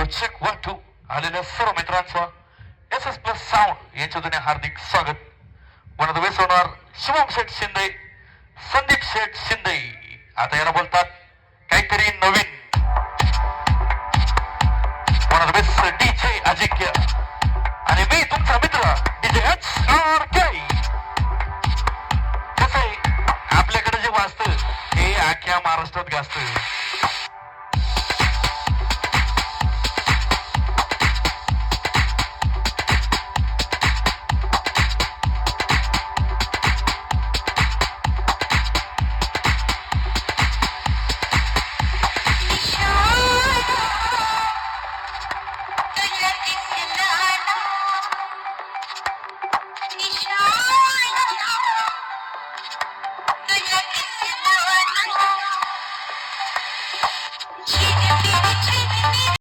Check 1 2 आलेल्या सर्व मित्रांचं S S plus sound यांच्या दुने हार्दिक स्वागत. वन बेस होणार शुभम शेठ शिंदे, संदीप शेठ शिंदे. आता याला बोलतात काहीतरी नवीन. वन बेस डीजे अजिंक्य आणि मी